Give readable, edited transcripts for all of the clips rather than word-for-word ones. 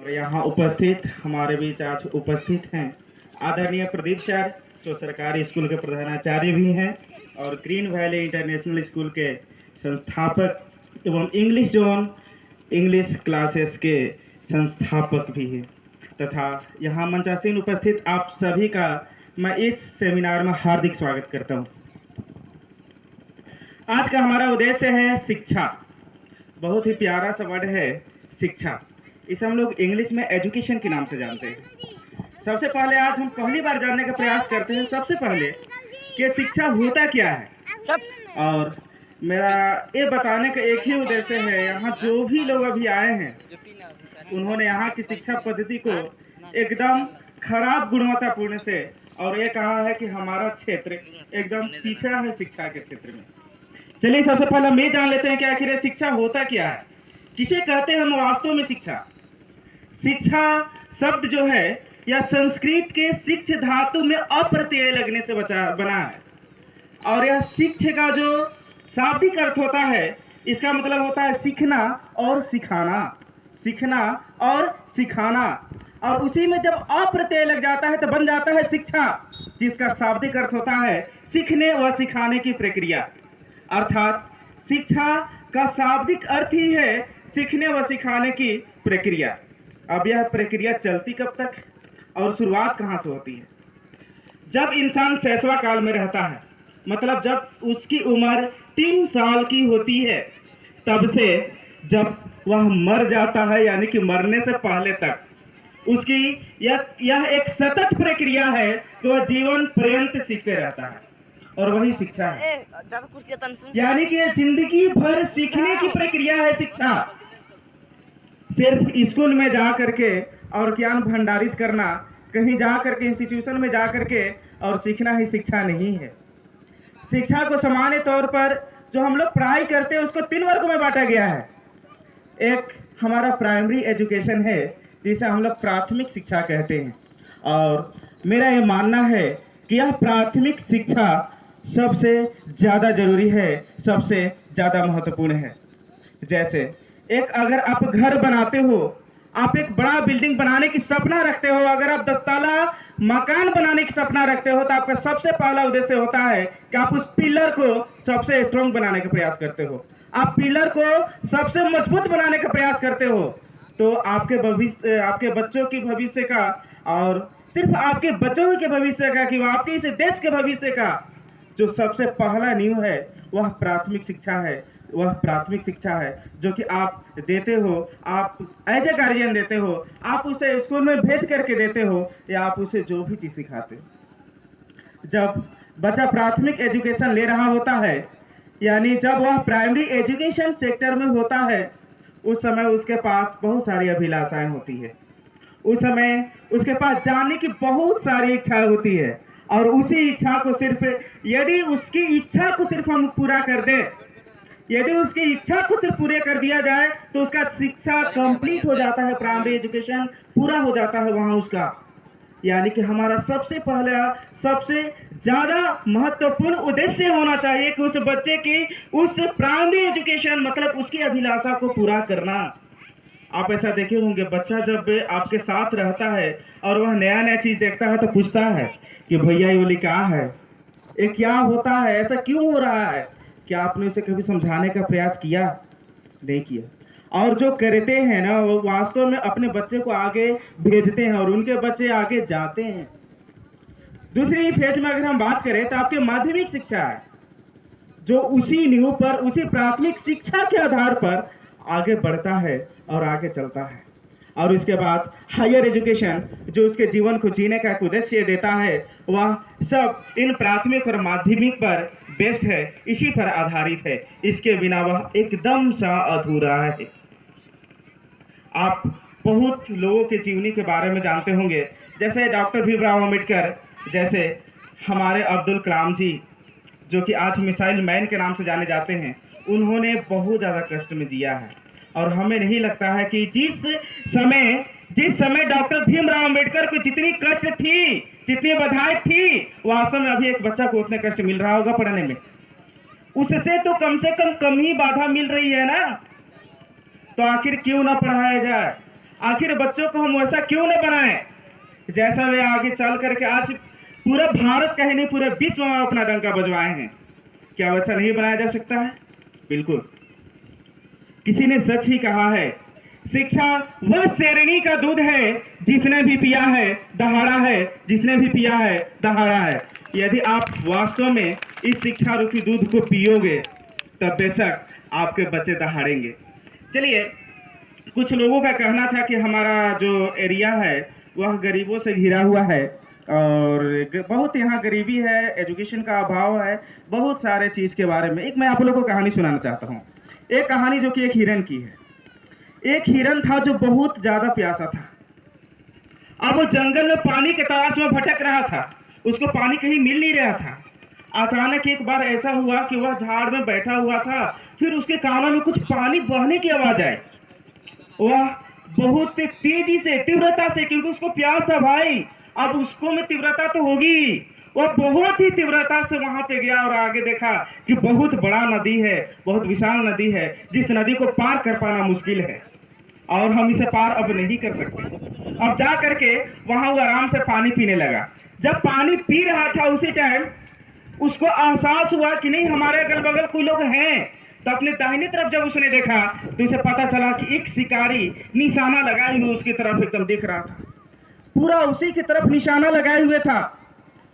और यहाँ उपस्थित हमारे बीच आज उपस्थित हैं आदरणीय प्रदीप सर, जो सरकारी स्कूल के प्रधानाचार्य भी हैं और ग्रीन वैली इंटरनेशनल स्कूल के संस्थापक एवं इंग्लिश जोन इंग्लिश क्लासेस के संस्थापक भी हैं, तथा यहाँ मंचासीन उपस्थित आप सभी का मैं इस सेमिनार में हार्दिक स्वागत करता हूँ। आज का हमारा उद्देश्य है शिक्षा। बहुत ही प्यारा सा वर्ड है शिक्षा। इसे हम लोग इंग्लिश में एजुकेशन के नाम से जानते हैं। सबसे पहले आज हम पहली बार जानने का प्रयास करते हैं सबसे पहले कि शिक्षा होता क्या है। और मेरा ये बताने का एक ही उद्देश्य है, यहाँ जो भी लोग अभी आए हैं उन्होंने यहाँ की शिक्षा पद्धति को एकदम खराब गुणवत्तापूर्ण से और ये कहा है कि हमारा क्षेत्र एकदम पीछा है शिक्षा के क्षेत्र में। चलिए सबसे पहले हम ये जान लेते हैं कि आखिर शिक्षा होता क्या है, किसे कहते हैं हम वास्तव में शिक्षा। शिक्षा शब्द जो है यह संस्कृत के शिक्ष धातु में अप्रत्यय लगने से बना है और यह शिक्ष का जो शाब्दिक अर्थ होता है इसका मतलब होता है सीखना और सिखाना, सीखना और सिखाना। और उसी में जब अप्रत्यय लग जाता है तो बन जाता है शिक्षा, जिसका शाब्दिक अर्थ होता है सीखने व सिखाने की प्रक्रिया। अर्थात शिक्षा का शाब्दिक अर्थ ही है सीखने व सिखाने की प्रक्रिया। अब यह प्रक्रिया चलती कब तक और शुरुआत कहाँ से होती है? जब इंसान शैशव काल में रहता है, मतलब जब उसकी उम्र 3 साल की होती है, तब से जब वह मर जाता है यानी कि मरने से पहले तक उसकी यह एक सतत प्रक्रिया है कि वह जीवन पर्यंत सीखते रहता है और वही शिक्षा है। यानी कि जिंदगी भर सीखने की प्रक्रिया है शिक्षा। सिर्फ स्कूल में जा करके और ज्ञान भंडारित करना, कहीं जा करके इंस्टीट्यूशन में जा करके और सीखना ही शिक्षा नहीं है। शिक्षा को सामान्य तौर पर जो हम लोग पढ़ाई करते हैं उसको 3 वर्गों में बांटा गया है। एक हमारा प्राइमरी एजुकेशन है जिसे हम लोग प्राथमिक शिक्षा कहते हैं, और मेरा ये मानना है कि यह प्राथमिक शिक्षा सबसे ज़्यादा जरूरी है, सबसे ज़्यादा महत्वपूर्ण है। जैसे एक अगर आप घर बनाते हो, आप एक बड़ा बिल्डिंग बनाने की सपना रखते हो, अगर आप 10 ताला मकान बनाने की सपना रखते हो तो आपका सबसे पहला उद्देश्य होता है कि आप उस पिलर को सबसे स्ट्रॉन्ग बनाने का प्रयास करते हो, आप पिलर को सबसे मजबूत बनाने का प्रयास करते हो। तो आपके भविष्य, आपके बच्चों की भविष्य का और सिर्फ आपके बच्चों के भविष्य का कि आपके इस देश के भविष्य का जो सबसे पहला नींव है वह प्राथमिक शिक्षा है। वह प्राथमिक शिक्षा है जो कि आप देते हो, आप एज ए गार्जियन देते हो, आप उसे स्कूल में भेज करके देते हो या आप उसे जो भी चीज सिखाते हो। जब बच्चा प्राथमिक एजुकेशन ले रहा होता है, यानी जब वह प्राइमरी एजुकेशन सेक्टर में होता है, उस समय उसके पास बहुत सारी अभिलाषाएं होती है, उस समय उसके पास जाने की बहुत सारी इच्छा होती है और उसी इच्छा को सिर्फ यदि उसकी इच्छा को सिर्फ हम पूरा कर दें, यदि उसकी इच्छा को सिर्फ पूरे कर दिया जाए तो उसका शिक्षा कंप्लीट हो जाता है, प्राइमरी एजुकेशन पूरा हो जाता है वहां उसका। यानी कि हमारा सबसे पहला सबसे ज्यादा महत्वपूर्ण उद्देश्य होना चाहिए कि उस बच्चे की उस प्राइमरी एजुकेशन मतलब उसकी अभिलाषा को पूरा करना। आप ऐसा देखे होंगे, बच्चा जब आपके साथ रहता है और वह नया नया चीज देखता है तो पूछता है कि भैया ये वाली क्या है, ये क्या होता है, ऐसा क्यों हो रहा है। क्या आपने उसे कभी समझाने का प्रयास किया? नहीं किया। और जो करते हैं ना वो वास्तव में अपने बच्चे को आगे भेजते हैं और उनके बच्चे आगे जाते हैं। दूसरी फेज में अगर हम बात करें तो आपके माध्यमिक शिक्षा है जो उसी नींव पर, उसी प्राथमिक शिक्षा के आधार पर आगे बढ़ता है और आगे चलता है। और उसके बाद हायर एजुकेशन जो उसके जीवन को जीने का एक उद्देश्य देता है, वह सब इन प्राथमिक और माध्यमिक पर बेस्ड है, इसी पर आधारित है। इसके बिना वह एकदम सा अधूरा है। आप बहुत लोगों के जीवनी के बारे में जानते होंगे, जैसे डॉक्टर भीमराव अम्बेडकर, जैसे हमारे अब्दुल कलाम जी जो कि आज मिसाइल मैन के नाम से जाने जाते हैं। उन्होंने बहुत ज़्यादा कष्ट में जिया है और हमें नहीं लगता है कि जिस समय डॉक्टर भीमराव अम्बेडकर को जितनी कष्ट थी, जितनी बधाई थी, वास्तव में अभी एक बच्चा को उतने कष्ट मिल रहा होगा पढ़ने में। उससे तो कम से कम ही बाधा मिल रही है ना, तो आखिर क्यों ना पढ़ाया जाए। आखिर बच्चों को हम वैसा क्यों न बनाएं जैसा वे आगे चल करके आज पूरे भारत का ही नहीं पूरे विश्व में अपना डंका बजवाए हैं। क्या वैसा नहीं बनाया जा सकता है? बिल्कुल। किसी ने सच ही कहा है, शिक्षा वह शेरनी का दूध है जिसने भी पिया है दहाड़ा है, जिसने भी पिया है दहाड़ा है। यदि आप वास्तव में इस शिक्षा रूपी दूध को पियोगे तब बेशक आपके बच्चे दहाड़ेंगे। चलिए, कुछ लोगों का कहना था कि हमारा जो एरिया है वह गरीबों से घिरा हुआ है और बहुत यहाँ गरीबी है, एजुकेशन का अभाव है, बहुत सारे चीज़ के बारे में। एक मैं आप लोगों को कहानी सुनाना चाहता हूँ। एक कहानी जो कि एक हिरन की है। एक हिरन था जो बहुत ज़्यादा प्यासा था। अब वो जंगल में पानी के तलाश में भटक रहा था, उसको पानी कहीं मिल नहीं रहा था। अचानक एक बार ऐसा हुआ कि वह झाड़ में बैठा हुआ था, फिर उसके कानों में कुछ पानी बहने की आवाज आई। वह बहुत तेजी से, तीव्रता से, क्योंकि उसको प्यास था भाई, अब उसको में तीव्रता तो होगी, वह बहुत ही तीव्रता से वहां पे गया और आगे देखा कि बहुत बड़ा नदी है, बहुत विशाल नदी है, जिस नदी को पार कर पाना मुश्किल है और हम इसे पार अब नहीं कर सकते। अब जा करके वहां वो आराम से पानी पीने लगा। जब पानी पी रहा था उसी टाइम उसको एहसास हुआ कि नहीं, हमारे अगल बगल कोई लोग हैं। तो अपने दाहिनी तरफ जब उसने देखा तो उसे पता चला कि एक शिकारी निशाना लगाए हुए उसकी तरफ एकदम दिख रहा था, पूरा उसी की तरफ निशाना लगाए हुए था।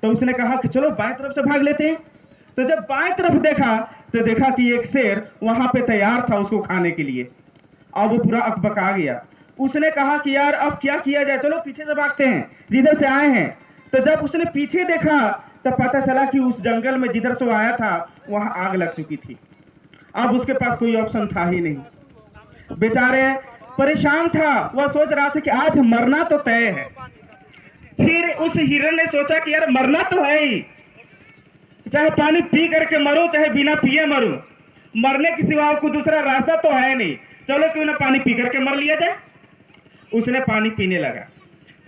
तो उसने कहा कि चलो बाएं तरफ से भाग लेते हैं। तो जब बाएं तरफ देखा तो देखा कि एक शेर वहां पे तैयार था उसको खाने के लिए। अब वो पूरा अकबका गया। उसने कहा कि यार अब क्या किया जाए, चलो पीछे से भागते हैं जिधर से आए हैं। तो जब उसने पीछे देखा तो पता चला कि उस जंगल में जिधर से वो आया था वहां आग लग चुकी थी। अब उसके पास कोई ऑप्शन था ही नहीं। बेचारे परेशान था, वह सोच रहा था कि आज मरना तो तय है। फिर उस हिरन ने सोचा कि यार मरना तो है ही, चाहे पानी पी करके मरूं चाहे बिना पिए मरूं, मरने के सिवा कोई दूसरा रास्ता तो है नहीं, चलो क्यों ना पानी पी करके मर लिया जाए। उसने पानी पीने लगा।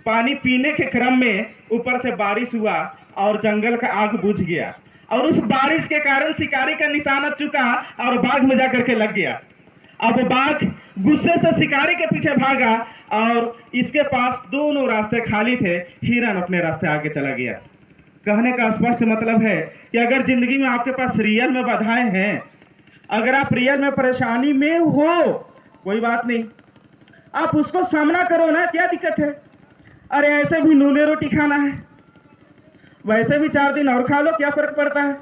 पानी पीने के क्रम में ऊपर से बारिश हुआ और जंगल का आग बुझ गया और उस बारिश के कारण शिकारी का निशाना चुका और बाघ में जाकर के लग गया। अब बाघ गुस्से से शिकारी के पीछे भागा और इसके पास दोनों रास्ते खाली थे। हिरन अपने रास्ते आगे चला गया। कहने का स्पष्ट मतलब है कि अगर जिंदगी में आपके पास रियल में बाधाएं हैं, अगर आप रियल में परेशानी में हो, कोई बात नहीं, आप उसको सामना करो ना, क्या दिक्कत है। अरे ऐसे भी नूने रोटी खाना है, वैसे भी 4 दिन और खा लो, क्या फर्क पड़ता है।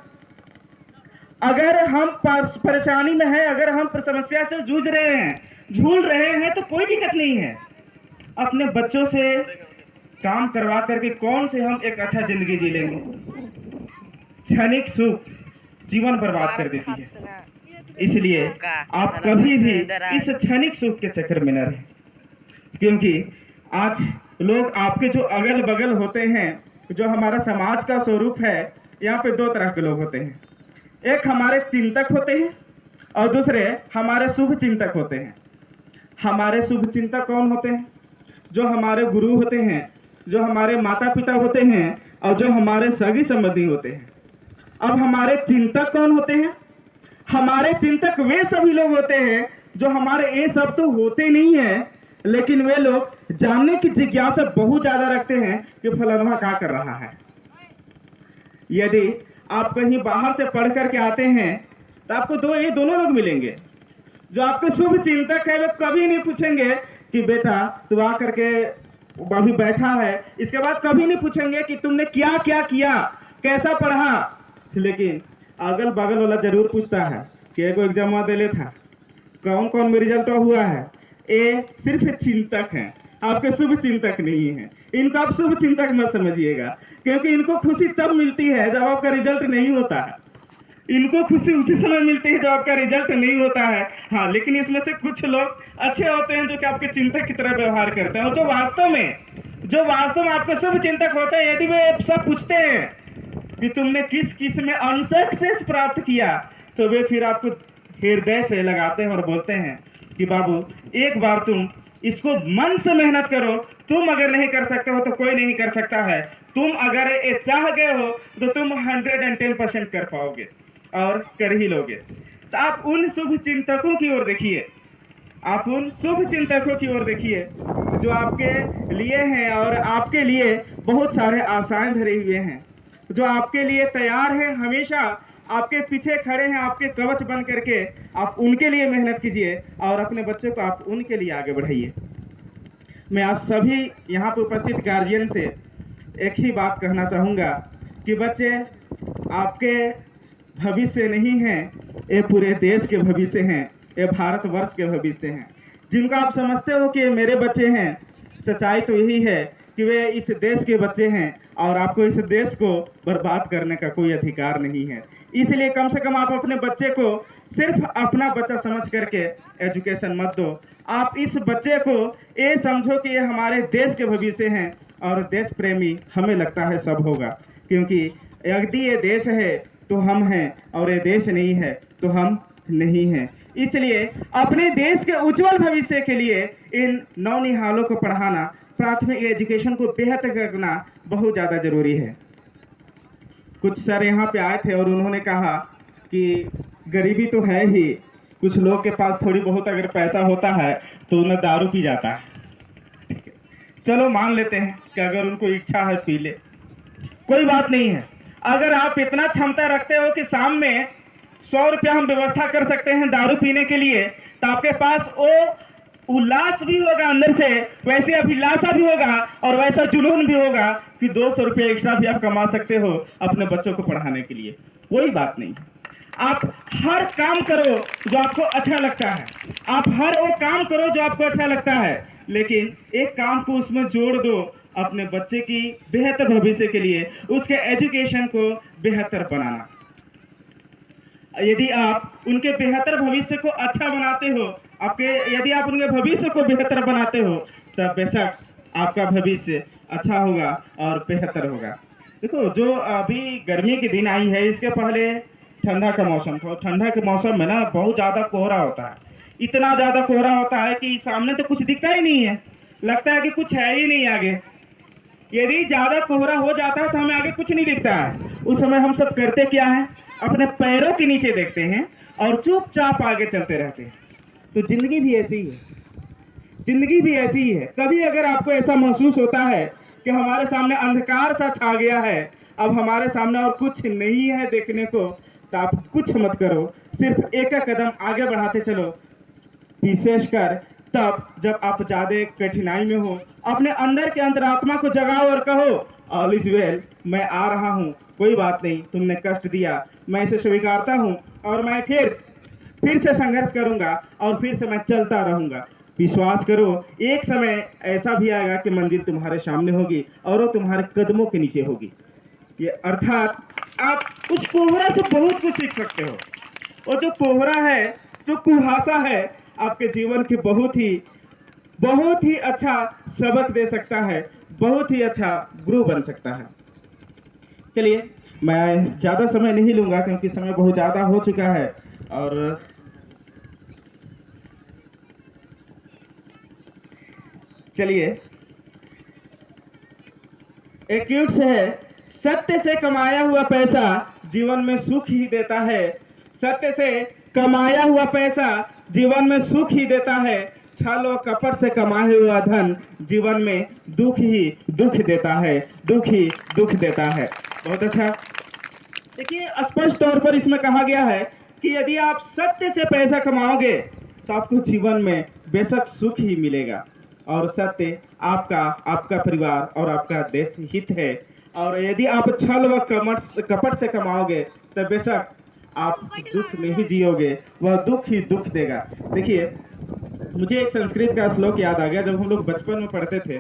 अगर हम परेशानी में हैं, अगर हम समस्या से जूझ रहे हैं, झूल रहे हैं, तो कोई दिक्कत नहीं है। अपने बच्चों से काम करवा करके कौन से हम एक अच्छा जिंदगी जी लेंगे। क्षणिक सुख जीवन बर्बाद कर देती है। इसलिए आप कभी भी इस क्षणिक सुख के चक्कर में न रहें, क्योंकि आज लोग आपके जो अगल बगल होते हैं, जो हमारा समाज का स्वरूप है, यहाँ पे 2 तरह के लोग होते हैं। एक हमारे चिंतक होते हैं और दूसरे हमारे शुभ चिंतक होते हैं। हमारे शुभ चिंतक कौन होते हैं? जो हमारे गुरु होते हैं, जो हमारे माता पिता होते हैं और जो हमारे सगी संबंधी होते हैं। अब हमारे चिंतक कौन होते हैं? हमारे चिंतक वे सभी लोग होते हैं जो हमारे ये सब तो होते नहीं है, लेकिन वे लोग जानने की जिज्ञासा बहुत ज्यादा रखते हैं कि फलाना क्या कर रहा है। यदि आप कहीं बाहर से पढ़ करके आते हैं तो आपको ये दोनों लोग मिलेंगे। जो आपके शुभ चिंतक है वे कभी नहीं पूछेंगे कि बेटा तू आ करके अभी बैठा है, इसके बाद कभी नहीं पूछेंगे कि तुमने क्या क्या किया, कैसा पढ़ा। लेकिन अगल बगल वाला जरूर पूछता है कि एगो एग्जाम दे ले था, कौन कौन में रिजल्ट हुआ है। ये सिर्फ चिंतक हैं, आपके शुभ चिंतक नहीं है। इनको आप शुभ चिंतक मत समझिएगा, क्योंकि इनको खुशी तब मिलती है जब आपका रिजल्ट नहीं होता है। इनको खुशी उसी समय मिलती है जब आपका रिजल्ट नहीं होता है। हाँ, लेकिन इसमें से कुछ लोग अच्छे होते हैं जो कि आपके चिंतक की तरह व्यवहार करते हैं, और जो वास्तव में आपके शुभ चिंतक होते हैं, यदि वे सब पूछते हैं कि तुमने किस किस में सक्सेस प्राप्त किया, तो वे फिर आपको हृदय से लगाते हैं और बोलते हैं कि बाबू एक बार तुम इसको मन से मेहनत करो, तुम अगर नहीं कर सकते हो तो कोई नहीं कर सकता है, तुम अगर ये चाह गए हो तो तुम 110% कर पाओगे और कर ही लोगे। तो आप उन शुभ चिंतकों की ओर देखिए आप उन शुभ चिंतकों की ओर देखिए जो आपके लिए हैं और आपके लिए बहुत सारे आशाएं धरे हुए हैं, जो आपके लिए तैयार हैं, हमेशा आपके पीछे खड़े हैं, आपके कवच बन करके। आप उनके लिए मेहनत कीजिए और अपने बच्चों को आप उनके लिए आगे बढ़ाइए। मैं आज सभी यहाँ पर उपस्थित गार्जियन से एक ही बात कहना चाहूँगा कि बच्चे आपके भविष्य नहीं हैं, ये पूरे देश के भविष्य हैं, ये भारतवर्ष के भविष्य हैं, जिनको आप समझते हो कि मेरे बच्चे हैं। सच्चाई तो यही है कि वे इस देश के बच्चे हैं और आपको इस देश को बर्बाद करने का कोई अधिकार नहीं है। इसलिए कम से कम आप अपने बच्चे को सिर्फ अपना बच्चा समझ करके एजुकेशन मत दो। आप इस बच्चे को ये समझो कि ये हमारे देश के भविष्य हैं और देश प्रेमी हमें लगता है सब होगा, क्योंकि यदि ये देश है तो हम हैं और ये देश नहीं है तो हम नहीं हैं। इसलिए अपने देश के उज्जवल भविष्य के लिए इन नौनिहालों को पढ़ाना, प्राथमिक एजुकेशन को बेहतर करना बहुत ज़्यादा जरूरी है। कुछ सर यहाँ पे आए थे और उन्होंने कहा कि गरीबी तो है ही, कुछ लोग के पास थोड़ी बहुत अगर पैसा होता है तो उन्हें दारू पी जाता है। चलो मान लेते हैं कि अगर उनको इच्छा है पी ले, कोई बात नहीं है। अगर आप इतना क्षमता रखते हो कि शाम में 100 रुपया हम व्यवस्था कर सकते हैं दारू पीने के लिए, तो आपके पास वो उल्लास भी होगा अंदर से, वैसे अभिलाषा भी होगा और वैसा जुनून भी होगा कि 200 रुपया एक्स्ट्रा भी आप कमा सकते हो अपने बच्चों को पढ़ाने के लिए। कोई बात नहीं, आप हर काम करो जो आपको अच्छा लगता है, आप हर वो काम करो जो आपको अच्छा लगता है, लेकिन एक काम को उसमें जोड़ दो अपने बच्चे की बेहतर भविष्य के लिए, उसके एजुकेशन को बेहतर बनाना। यदि आप उनके बेहतर भविष्य को अच्छा बनाते हो, यदि आप उनके भविष्य को बेहतर बनाते हो, तब बेशक आपका भविष्य अच्छा होगा और बेहतर होगा। देखो, जो अभी गर्मी के दिन आई है, इसके पहले ठंडा का मौसम था। ठंडा के मौसम में ना बहुत ज़्यादा कोहरा होता है, इतना ज़्यादा कोहरा होता है कि सामने तो कुछ दिखता ही नहीं है, लगता है कि कुछ है ही नहीं आगे। यदि ज़्यादा कोहरा हो जाता है तो हमें आगे कुछ नहीं दिखता है। उस समय हम सब करते क्या है, अपने पैरों के नीचे देखते हैं और चुपचाप आगे चलते रहते हैं। तो जिंदगी भी ऐसी ही है, जिंदगी भी ऐसी ही है। कभी अगर आपको ऐसा महसूस होता है कि हमारे सामने अंधकार सा छा गया है, अब हमारे सामने और कुछ नहीं है देखने को, तो आप कुछ मत करो, सिर्फ एक कदम आगे बढ़ाते चलो। विशेषकर तब जब आप ज्यादा कठिनाई में हो, अपने अंदर के अंतरात्मा को जगाओ और कहो, ऑल इज वेल, मैं आ रहा हूँ, कोई बात नहीं, तुमने कष्ट दिया, मैं इसे स्वीकारता हूँ और मैं फिर से संघर्ष करूंगा और फिर से मैं चलता रहूंगा। विश्वास करो, एक समय ऐसा भी आएगा कि मंजिल तुम्हारे सामने होगी और वो तुम्हारे कदमों के नीचे होगी। ये अर्थात आप उस कोहरा से बहुत कुछ सीख सकते हो। और जो कोहरा है, जो कुहासा है, आपके जीवन की बहुत ही अच्छा सबक दे सकता है, बहुत ही अच्छा गुरु बन सकता है। चलिए, मैं ज़्यादा समय नहीं लूँगा क्योंकि समय बहुत ज़्यादा हो चुका है। और चलिए, एक क्यूट से है, सत्य से कमाया हुआ पैसा जीवन में सुख ही देता है, सत्य से कमाया हुआ पैसा जीवन में सुख ही देता है, छल और कपट से कमाया हुआ धन जीवन में दुख ही दुख देता है, दुख ही दुख देता है। बहुत अच्छा। देखिए, स्पष्ट तौर पर इसमें कहा गया है कि यदि आप सत्य से पैसा कमाओगे तो आपको जीवन में बेशक सुख ही मिलेगा, और सत्य आपका परिवार और आपका देश हित है। और यदि आप छल व कपट से कमाओगे तो बेशक आप दुख में ही जियोगे, वह दुख ही दुख देगा। देखिए, मुझे एक संस्कृत का श्लोक याद आ गया। जब हम लोग बचपन में पढ़ते थे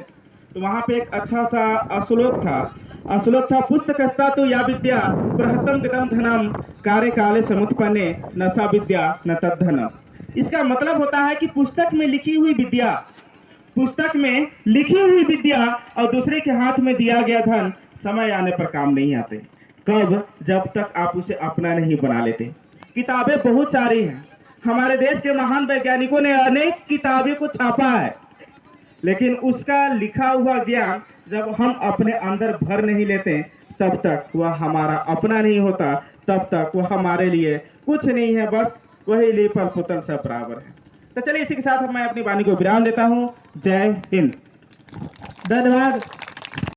तो वहाँ पे एक अच्छा सा श्लोक था, पुस्तकस्ता तो या विद्या प्रहस्तम गतम धनम कार्य काले समुत्पन्ने न सा विद्या न तद्धनम। इसका मतलब होता है कि पुस्तक में लिखी हुई विद्या और दूसरे के हाथ में दिया गया धन समय आने पर काम नहीं आते। कब? जब तक आप उसे अपना नहीं बना लेते। किताबें बहुत सारी हैं, हमारे देश के महान वैज्ञानिकों ने अनेक किताबें को छापा है, लेकिन उसका लिखा हुआ ज्ञान जब हम अपने अंदर भर नहीं लेते तब तक वह हमारा अपना नहीं होता, तब तक वह हमारे लिए कुछ नहीं है, बस वही लीपल पुतल सा बराबर है। तो चलिए इसी के साथ मैं अपनी वाणी को विराम देता हूँ। जय हिंद। धन्यवाद।